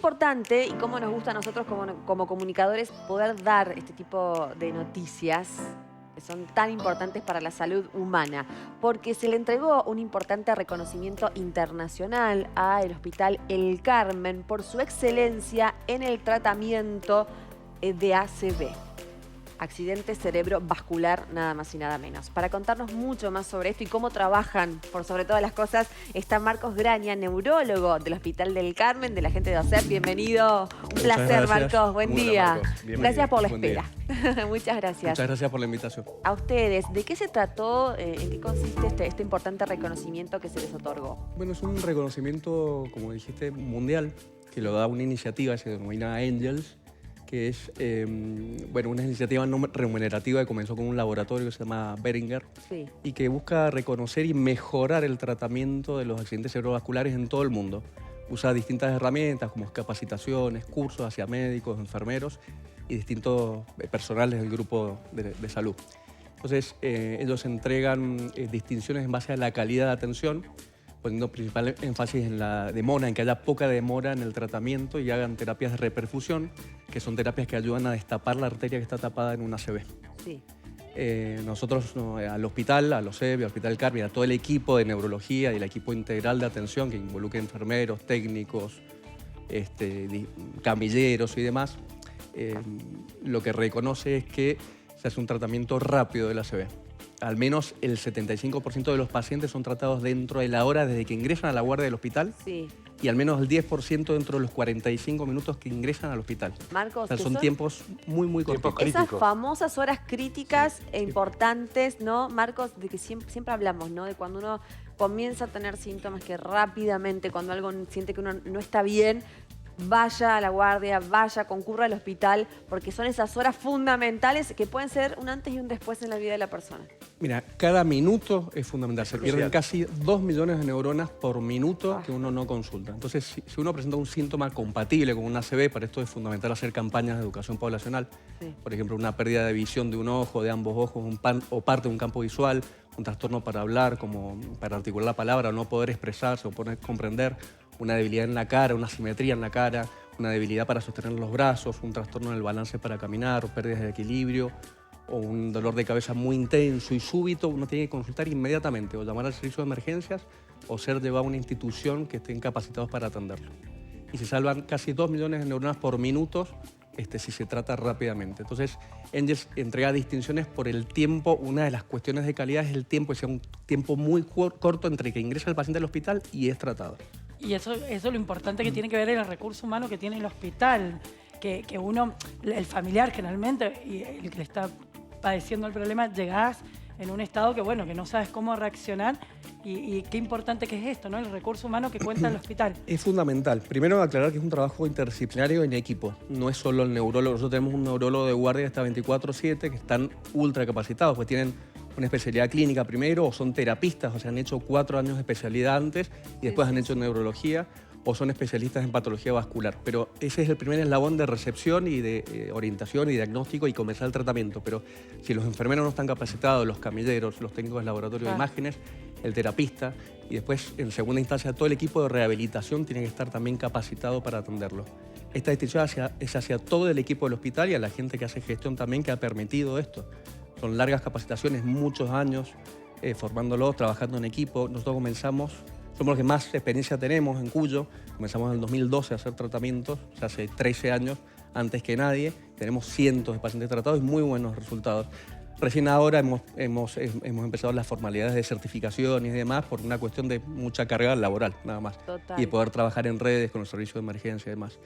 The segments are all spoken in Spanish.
importante y cómo nos gusta a nosotros como comunicadores poder dar este tipo de noticias que son tan importantes para la salud humana, porque se le entregó un importante reconocimiento internacional al Hospital El Carmen por su excelencia en el tratamiento de ACV. Accidente cerebrovascular, nada más y nada menos. Para contarnos mucho más sobre esto y cómo trabajan, por sobre todas las cosas, está Marcos Graña, neurólogo del Hospital del Carmen, de la gente de OSEP. Bienvenido. Un placer, Marcos. Buen día. Gracias por la espera. Muchas gracias. Muchas gracias por la invitación. A ustedes, ¿de qué se trató? ¿En qué consiste este importante reconocimiento que se les otorgó? Bueno, es un reconocimiento, como dijiste, mundial, que lo da una iniciativa, se denomina Angels, que es una iniciativa no remunerativa que comenzó con un laboratorio que se llama Beringer, sí, y que busca reconocer y mejorar el tratamiento de los accidentes cerebrovasculares en todo el mundo. Usa distintas herramientas como capacitaciones, cursos hacia médicos, enfermeros y distintos personales del grupo de salud. Entonces, ellos entregan distinciones en base a la calidad de atención, poniendo principal énfasis en la demora, en que haya poca demora en el tratamiento y hagan terapias de reperfusión, que son terapias que ayudan a destapar la arteria que está tapada en un ACV. Sí. Nosotros al hospital, al OSEP, al Hospital Carmen, a todo el equipo de neurología y el equipo integral de atención que involucra enfermeros, técnicos, camilleros y demás, lo que reconoce es que se hace un tratamiento rápido del ACV. Al menos el 75% de los pacientes son tratados dentro de la hora desde que ingresan a la guardia del hospital, Sí. y al menos el 10% dentro de los 45 minutos que ingresan al hospital. Marcos, O sea, son tiempos muy cortos. esas famosas horas críticas e importantes, ¿no? Marcos, de que siempre hablamos, ¿no? De cuando uno comienza a tener síntomas que rápidamente, cuando algo siente que uno no está bien, vaya a la guardia, concurra al hospital, porque son esas horas fundamentales que pueden ser un antes y un después en la vida de la persona. Mira, cada minuto es fundamental. Se pierden casi 2 millones de neuronas por minuto que uno no consulta. Entonces, si uno presenta un síntoma compatible con un ACV, para esto es fundamental hacer campañas de educación poblacional. Sí. Por ejemplo, una pérdida de visión de un ojo, de ambos ojos, o parte de un campo visual, un trastorno para hablar, como para articular la palabra, o no poder expresarse o poder comprender, una debilidad en la cara, una asimetría en la cara, una debilidad para sostener los brazos, un trastorno en el balance para caminar, o pérdidas de equilibrio, o un dolor de cabeza muy intenso y súbito, uno tiene que consultar inmediatamente o llamar al servicio de emergencias o ser llevado a una institución que estén capacitados para atenderlo. Y se salvan casi 2 millones de neuronas por minuto si se trata rápidamente. Entonces, Angels entrega distinciones por el tiempo. Una de las cuestiones de calidad es el tiempo, que sea un tiempo muy corto entre que ingresa el paciente al hospital y es tratado. Y eso es lo importante que tiene que ver el recurso humano que tiene el hospital, que uno, el familiar generalmente, y el que le está padeciendo el problema, llegás en un estado que, bueno, que no sabes cómo reaccionar y qué importante que es esto, ¿no? El recurso humano que cuenta el hospital. Es fundamental. Primero, aclarar que es un trabajo interdisciplinario en equipo. No es solo el neurólogo. Nosotros tenemos un neurólogo de guardia que está 24/7, que están ultra capacitados, pues tienen una especialidad clínica primero, o son terapistas, o sea, han hecho 4 años de especialidad antes y después han hecho neurología, o son especialistas en patología vascular. Pero ese es el primer eslabón de recepción y de orientación y diagnóstico y comenzar el tratamiento. Pero si los enfermeros no están capacitados, los camilleros, los técnicos del laboratorio de imágenes, el terapista, y después, en segunda instancia, todo el equipo de rehabilitación tiene que estar también capacitado para atenderlo. Esta distinción es hacia todo el equipo del hospital y a la gente que hace gestión también, que ha permitido esto. Son largas capacitaciones, muchos años formándolos, trabajando en equipo. Nosotros somos los que más experiencia tenemos en Cuyo. Comenzamos en el 2012 a hacer tratamientos, o sea, hace 13 años, antes que nadie. Tenemos cientos de pacientes tratados y muy buenos resultados. Recién ahora hemos empezado las formalidades de certificación y demás por una cuestión de mucha carga laboral, nada más. Total. Y de poder trabajar en redes con el servicio de emergencia y demás.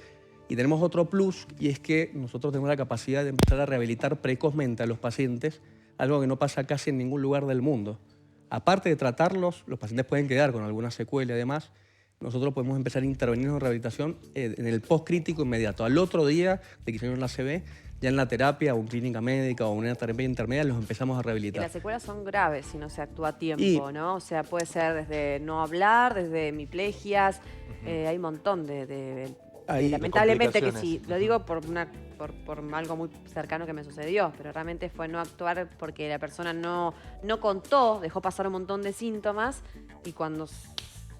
Y tenemos otro plus, y es que nosotros tenemos la capacidad de empezar a rehabilitar precozmente a los pacientes, algo que no pasa casi en ningún lugar del mundo. Aparte de tratarlos, los pacientes pueden quedar con alguna secuela y demás. Nosotros podemos empezar a intervenir en rehabilitación en el post-crítico inmediato. Al otro día de que hicieron la ACV, ya en la terapia o en clínica médica o en una terapia intermedia los empezamos a rehabilitar. Y las secuelas son graves si no se actúa a tiempo, ¿no? O sea, puede ser desde no hablar, desde hemiplegias, hay un montón de lamentablemente, que sí, lo digo por algo muy cercano que me sucedió, pero realmente fue no actuar porque la persona no contó, dejó pasar un montón de síntomas y cuando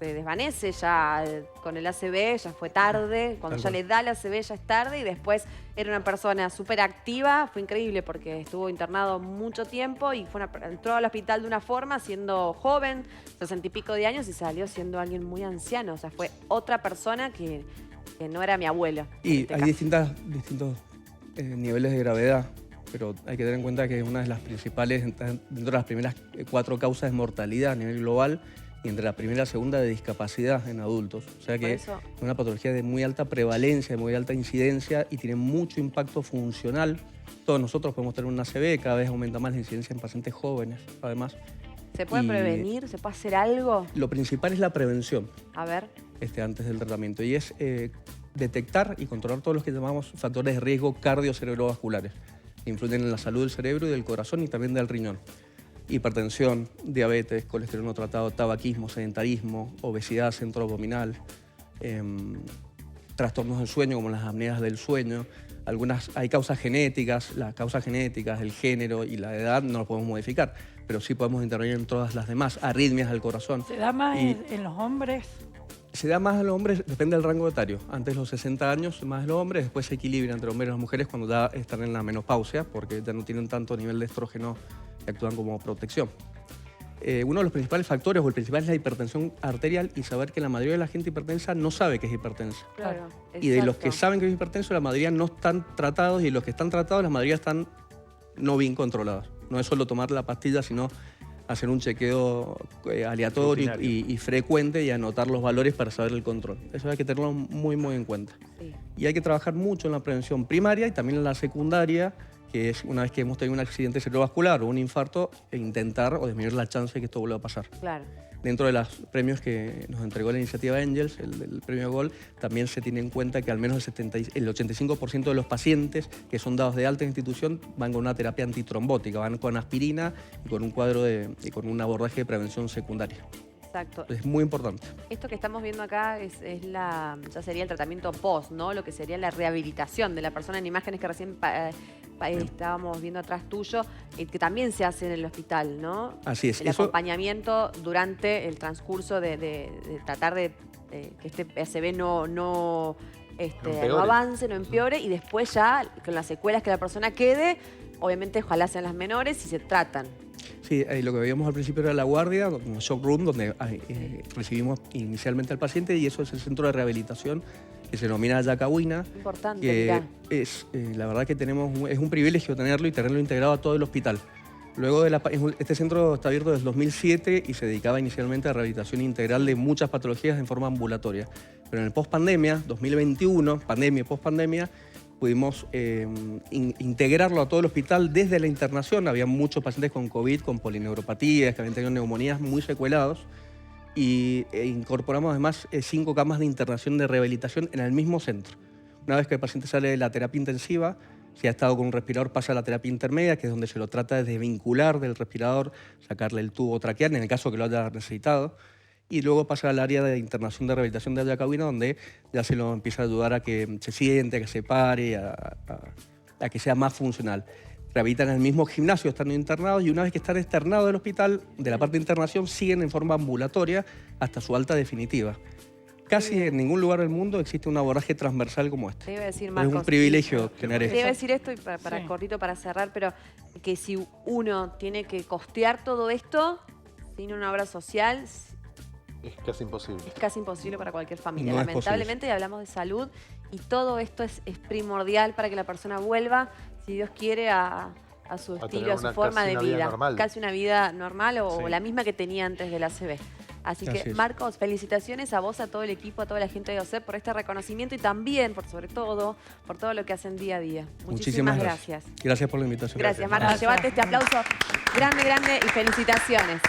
se desvanece ya con el ACV, ya fue tarde, cuando ya le da el ACV ya es tarde, y después era una persona súper activa, fue increíble porque estuvo internado mucho tiempo y entró al hospital de una forma siendo joven, 60 y pico de años, y salió siendo alguien muy anciano, o sea, fue otra persona que no era mi abuelo. Y hay distintos niveles de gravedad, pero hay que tener en cuenta que una de las principales, dentro de las primeras 4 causas de mortalidad a nivel global, y entre la primera y la segunda de discapacidad en adultos. O sea que es una patología de muy alta prevalencia, de muy alta incidencia y tiene mucho impacto funcional. Todos nosotros podemos tener un ACV, cada vez aumenta más la incidencia en pacientes jóvenes, además. ¿Se puede prevenir? ¿Se puede hacer algo? Lo principal es la prevención. A ver. Antes del tratamiento, y es detectar y controlar todos los que llamamos factores de riesgo cardiocerebrovasculares, que influyen en la salud del cerebro y del corazón y también del riñón. Hipertensión, diabetes, colesterol no tratado, tabaquismo, sedentarismo, obesidad centroabdominal, trastornos del sueño como las apneas del sueño. Hay causas genéticas, las causas genéticas, el género y la edad no lo podemos modificar, pero sí podemos intervenir en todas las demás, arritmias del corazón. ¿Se da más en los hombres? Se da más a los hombres, depende del rango etario. Antes de los 60 años, más los hombres, después se equilibra entre hombres y las mujeres cuando ya están en la menopausia, porque ya no tienen tanto nivel de estrógeno que actúan como protección. Uno de los principales factores, o el principal, es la hipertensión arterial, y saber que la mayoría de la gente hipertensa no sabe que es hipertensa. Claro, y de los que saben que es hipertenso, la mayoría no están tratados, y de los que están tratados, la mayoría están no bien controlados. No es solo tomar la pastilla, sino hacer un chequeo aleatorio y frecuente y anotar los valores para saber el control. Eso hay que tenerlo muy, muy en cuenta. Sí. Y hay que trabajar mucho en la prevención primaria y también en la secundaria, que es una vez que hemos tenido un accidente cerebrovascular o un infarto, intentar o disminuir la chance de que esto vuelva a pasar. Claro. Dentro de los premios que nos entregó la iniciativa Angels, el premio GOL, también se tiene en cuenta que al menos el 85% de los pacientes que son dados de alta en institución van con una terapia antitrombótica, van con aspirina y con un cuadro y con un abordaje de prevención secundaria. Exacto. Es muy importante. Esto que estamos viendo acá ya sería el tratamiento post, ¿no? Lo que sería la rehabilitación de la persona, en imágenes que recién estábamos viendo atrás tuyo, que también se hace en el hospital, ¿no? Así es. El acompañamiento durante el transcurso de tratar de que este ACV no avance, no empeore, y después ya con las secuelas que la persona quede, obviamente ojalá sean las menores y se tratan. Sí, lo que veíamos al principio era la guardia, un shock room, donde recibimos inicialmente al paciente, y eso es el centro de rehabilitación que se denomina Yacahuina. Importante, que es, la verdad que es un privilegio tenerlo y tenerlo integrado a todo el hospital. Luego este centro está abierto desde el 2007 y se dedicaba inicialmente a rehabilitación integral de muchas patologías en forma ambulatoria. Pero en el post-pandemia, 2021, pandemia y post-pandemia, pudimos integrarlo a todo el hospital desde la internación. Había muchos pacientes con COVID, con polineuropatías, que habían tenido neumonías muy secuelados. Y incorporamos además 5 camas de internación de rehabilitación en el mismo centro. Una vez que el paciente sale de la terapia intensiva, si ha estado con un respirador, pasa a la terapia intermedia, que es donde se lo trata de desvincular del respirador, sacarle el tubo traqueal, en el caso que lo haya necesitado, y luego pasa al área de internación de rehabilitación de Yacahuina, donde ya se lo empieza a ayudar a que se siente, a que se pare, a que sea más funcional. Rehabilitan en el mismo gimnasio estando internados, y una vez que están externados del hospital, de la parte de internación, siguen en forma ambulatoria hasta su alta definitiva. Casi en ningún lugar del mundo existe un abordaje transversal como este. Te iba a decir, Marcos, es un privilegio tener esto. Te iba a decir esto, y cortito para cerrar, pero que si uno tiene que costear todo esto sin una obra social, es casi imposible. Es casi imposible para cualquier familia. No Lamentablemente, hablamos de salud, y todo esto es primordial para que la persona vuelva, si Dios quiere, a su estilo, a su forma de vida. Casi una vida normal o la misma que tenía antes del ACV. Así que, Marcos, felicitaciones a vos, a todo el equipo, a toda la gente de OSEP por este reconocimiento, y también, sobre todo, por todo lo que hacen día a día. Muchísimas gracias. Gracias por la invitación. Gracias, Marcos. Llevate este aplauso grande, grande, y felicitaciones.